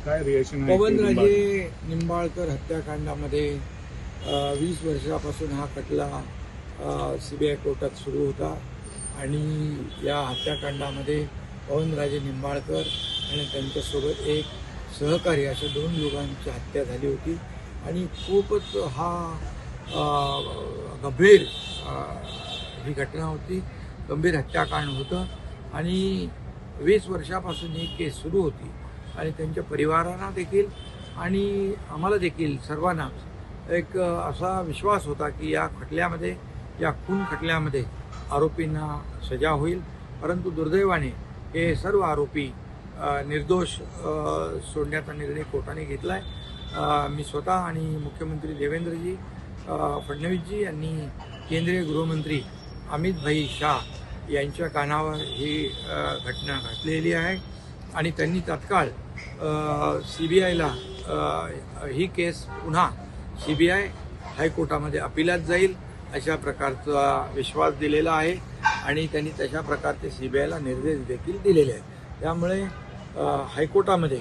काय रिएक्शन आहे? पवनराजे निंबाळकर हत्याकांडामध्ये 20 वर्षापासून हा खटला CBI कोर्टात सुरू होता आणि या हत्याकांडामध्ये पवनराजे निंबाळकर आणि त्यांच्यासोबत एक सहकारी अशा 2 लोकांची हत्या झाली होती आणि खूपच हा गंभीर ही घटना होती, गंभीर हत्याकांड होतं आणि 20 वर्षापासून ही केस सुरू होती आणि त्यांच्या परिवारांना देखील आणि आम्हाला देखील सर्वांना एक असा विश्वास होता की या खटल्यामध्ये, या खून खटल्यामध्ये आरोपींना सजा होईल, परंतु दुर्दैवाने हे सर्व आरोपी निर्दोष सोडण्याचा निर्णय कोर्टाने घेतला आहे। मी स्वतः आणि मुख्यमंत्री देवेंद्रजी फडणवीसजी यांनी केंद्रीय गृहमंत्री अमित भाई शाह यांच्या कानावर ही घटना घातलेली आहे आणि त्यांनी तात्काळ CBIला ही केस पुन्हा CBI हायकोर्टामध्ये अपिलात जाईल अशा प्रकारचा विश्वास दिलेला आहे आणि त्यांनी तशा प्रकारचे CBIला निर्देश देखील दिलेले आहेत। त्यामुळे हायकोर्टामध्ये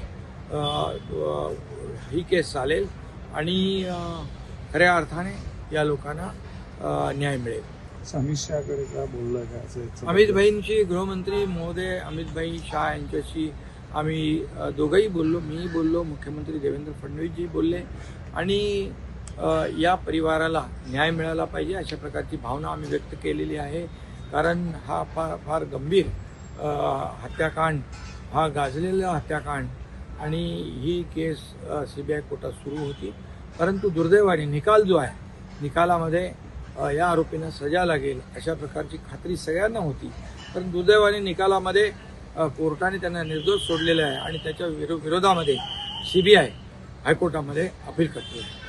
ही केस चालेल आणि खऱ्या अर्थाने या लोकांना न्याय मिळेल। अमित शहाकडे का बोललं का? अमित भाईंची गृहमंत्री महोदय अमित भाई शाह यांच्याशी आम्ही दोघंही बोललो, मी बोललो, मुख्यमंत्री देवेंद्र फडणवीसजी बोलले आणि या परिवाराला न्याय मिळाला पाहिजे अशा प्रकारची भावना आम्ही व्यक्त केलेली आहे। कारण हा फार गंभीर हत्याकांड, हा गाजलेला हत्याकांड आणि ही केस CBI कोर्टात सुरू होती, परंतु दुर्दैवाने निकाल जो आहे, निकालामध्ये या आरोपींना सजा लागेल अशा प्रकारची खात्री सगळ्यांना होती, पण दुर्दैवाने निकालामध्ये कोर्टाने त्यांना निर्दोष सोडलेलं आहे आणि त्याच्या विरोधामध्ये CBI हायकोर्टामध्ये अपील करते आहे।